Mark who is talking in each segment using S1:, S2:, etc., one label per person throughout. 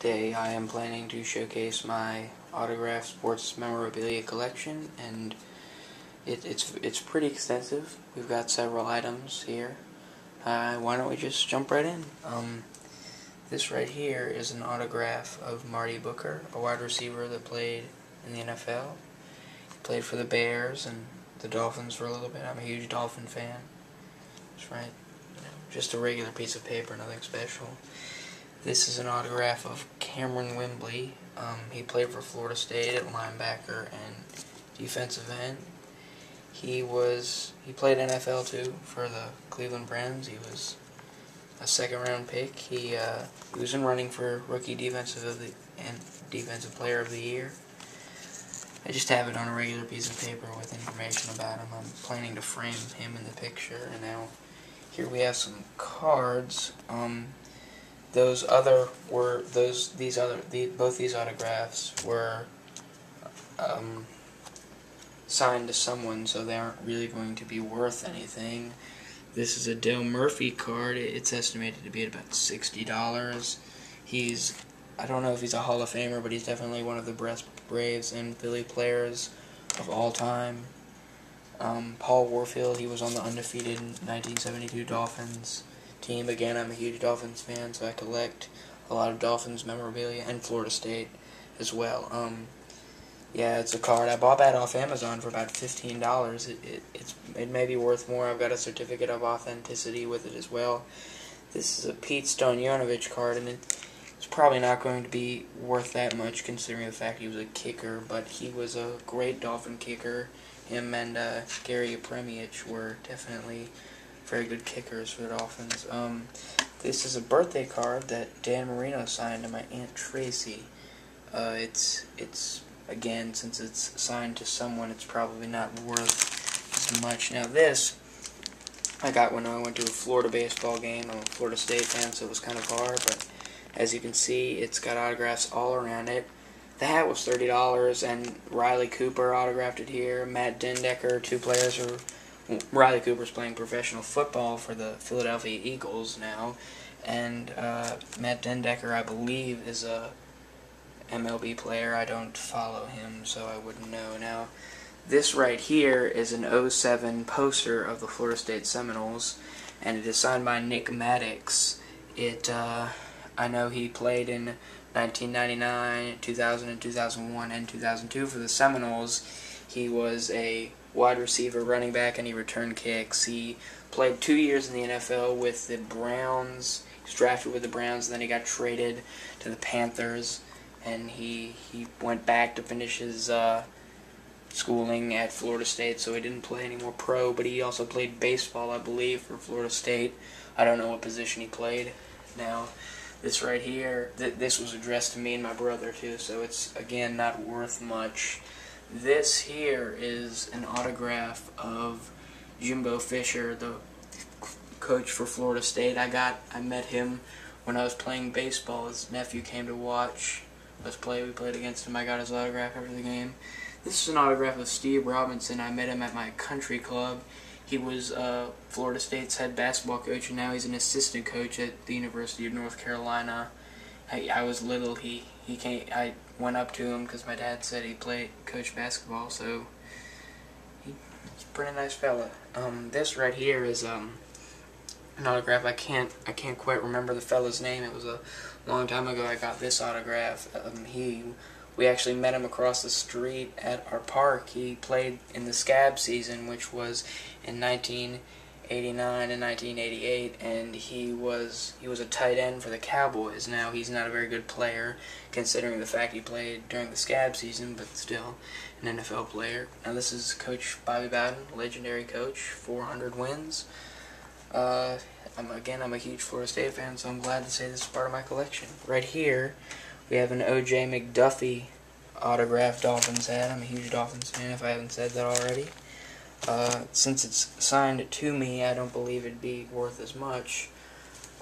S1: Today I am planning to showcase my autographed sports memorabilia collection, and it's pretty extensive. We've got several items here. Why don't we just jump right in? This right here is an autograph of Marty Booker, a wide receiver that played in the NFL. He played for the Bears and the Dolphins for a little bit. I'm a huge Dolphin fan. That's right. Just a regular piece of paper, nothing special. This is an autograph of Cameron Wembley. He played for Florida State at linebacker and defensive end. He played NFL too for the Cleveland Browns. He was a second-round pick. He was in running for rookie defensive player of the year. I just have it on a regular piece of paper with information about him. I'm planning to frame him in the picture. And now here we have some cards. Both these autographs were signed to someone, so they aren't really going to be worth anything. This is a Dale Murphy card. It's estimated to be at about $60. I don't know if he's a Hall of Famer, but he's definitely one of the best Braves and Philly players of all time. Paul Warfield, he was on the undefeated 1972 Dolphins team. Again, I'm a huge Dolphins fan, so I collect a lot of Dolphins memorabilia, and Florida State as well. Yeah, it's a card. I bought that off Amazon for about $15. It may be worth more. I've got a certificate of authenticity with it as well. This is a Pete Stoyanovich card, and it's probably not going to be worth that much considering the fact he was a kicker, but he was a great Dolphin kicker. Him and Gary Apremic were definitely very good kickers for the Dolphins. This is a birthday card that Dan Marino signed to my Aunt Tracy. It's again, since it's signed to someone, it's probably not worth as much. Now this, I got when I went to a Florida baseball game. I'm a Florida State fan, so it was kind of hard, but as you can see, it's got autographs all around it. The hat was $30, and Riley Cooper autographed it here. Matt Dendecker, two players who... Riley Cooper's playing professional football for the Philadelphia Eagles now, and Matt Dendecker, I believe, is a MLB player. I don't follow him, so I wouldn't know. Now, this right here is an '07 poster of the Florida State Seminoles, and it is signed by Nick Maddox. I know he played in 1999, 2000, and 2001, and 2002 for the Seminoles. He was a wide receiver, running back, and he returned kicks. He played 2 years in the NFL with the Browns. He was drafted with the Browns, and then he got traded to the Panthers, and he went back to finish his schooling at Florida State, so he didn't play any more pro, but he also played baseball, I believe, for Florida State. I don't know what position he played. Now, this right here, this was addressed to me and my brother, too, so it's, again, not worth much. This here is an autograph of Jimbo Fisher, the coach for Florida State. I met him when I was playing baseball. His nephew came to watch us play. We played against him. I got his autograph after the game. This is an autograph of Steve Robinson. I met him at my country club. He was Florida State's head basketball coach, and now he's an assistant coach at the University of North Carolina. I was little. He came. I went up to him because my dad said he coached basketball, so he's a pretty nice fella. This right here is an autograph. I can't quite remember the fella's name. It was a long time ago I got this autograph. We actually met him across the street at our park. He played in the Scab season, which was in 1989 and 1988, and he was a tight end for the Cowboys. Now, he's not a very good player, considering the fact he played during the Scab season, but still an NFL player. Now, this is Coach Bobby Bowden, legendary coach, 400 wins. I'm a huge Florida State fan, so I'm glad to say this is part of my collection. Right here, we have an O.J. McDuffie autographed Dolphins hat. I'm a huge Dolphins fan, if I haven't said that already. Since it's signed to me, I don't believe it'd be worth as much,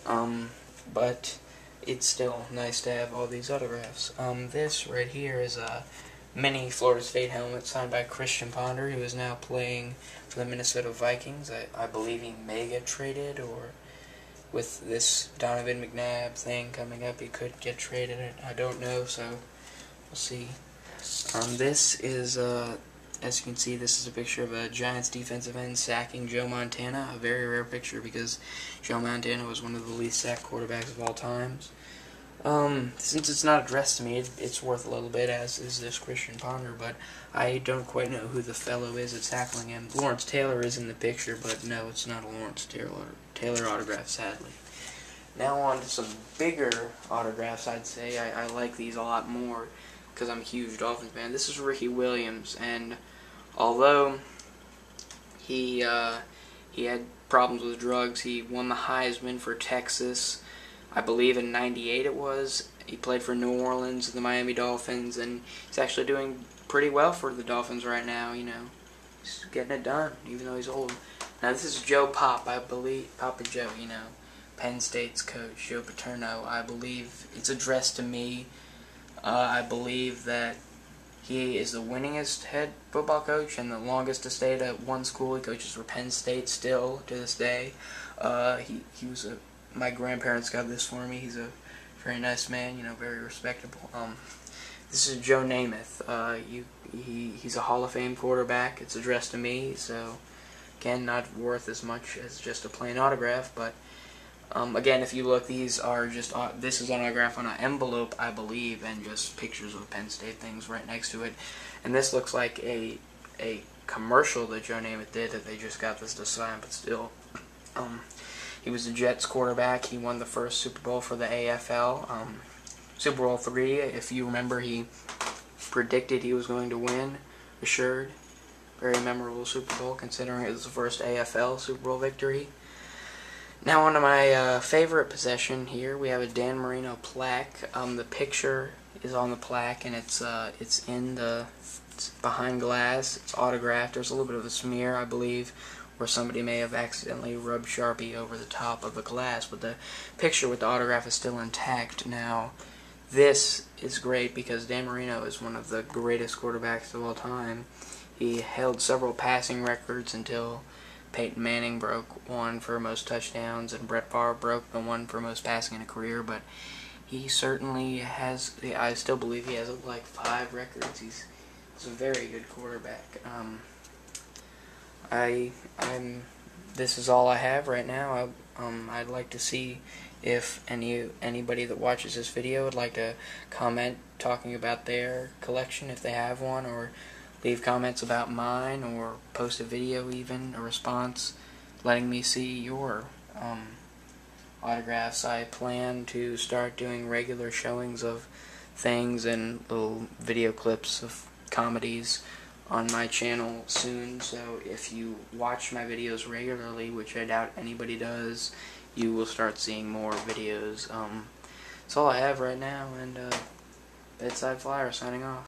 S1: but it's still nice to have all these autographs. This right here is a mini Florida State helmet signed by Christian Ponder, who is now playing for the Minnesota Vikings. I believe he may get traded, or with this Donovan McNabb thing coming up, he could get traded. I don't know, so we'll see. This is, as you can see, this is a picture of a Giants defensive end sacking Joe Montana. A very rare picture because Joe Montana was one of the least sacked quarterbacks of all times. Since it's not addressed to me, it's worth a little bit, as is this Christian Ponder, but I don't quite know who the fellow is that's tackling him. Lawrence Taylor is in the picture, but no, it's not a Lawrence Taylor autograph, sadly. Now on to some bigger autographs, I'd say. I like these a lot more because I'm a huge Dolphins fan. This is Ricky Williams, and although he had problems with drugs, he won the Heisman for Texas. I believe in '98 it was. He played for New Orleans, the Miami Dolphins, and he's actually doing pretty well for the Dolphins right now, you know. He's getting it done, even though he's old. Now this is Joe Pop, I believe. Papa Joe, you know. Penn State's coach, Joe Paterno. I believe it's addressed to me. I believe that he is the winningest head football coach and the longest to stay at one school. He coaches for Penn State still to this day. He was my grandparents got this for me. He's a very nice man, you know, very respectable. This is Joe Namath. He's a Hall of Fame quarterback. It's addressed to me, so again, not worth as much as just a plain autograph. But again, if you look, these are just this is an autograph on an envelope, I believe, and just pictures of Penn State things right next to it. And this looks like a commercial that Joe Namath did that they just got this to sign, but still. He was the Jets quarterback. He won the first Super Bowl for the AFL. Super Bowl III, if you remember, he predicted he was going to win, assured. Very memorable Super Bowl, considering it was the first AFL Super Bowl victory. Now on to my favorite possession here. We have a Dan Marino plaque. The picture is on the plaque, and it's behind glass. It's autographed. There's a little bit of a smear, I believe, where somebody may have accidentally rubbed Sharpie over the top of the glass, but the picture with the autograph is still intact. Now, this is great because Dan Marino is one of the greatest quarterbacks of all time. He held several passing records until Peyton Manning broke one for most touchdowns and Brett Favre broke the one for most passing in a career, but he certainly has, I still believe he has like 5 records. He's a very good quarterback. This is all I have right now. I'd like to see if anybody that watches this video would like to comment talking about their collection if they have one, or leave comments about mine, or post a video, even a response letting me see your autographs. I plan to start doing regular showings of things and little video clips of comedies on my channel soon, so if you watch my videos regularly, which I doubt anybody does, you will start seeing more videos. That's all I have right now, and Bedside Flyer signing off.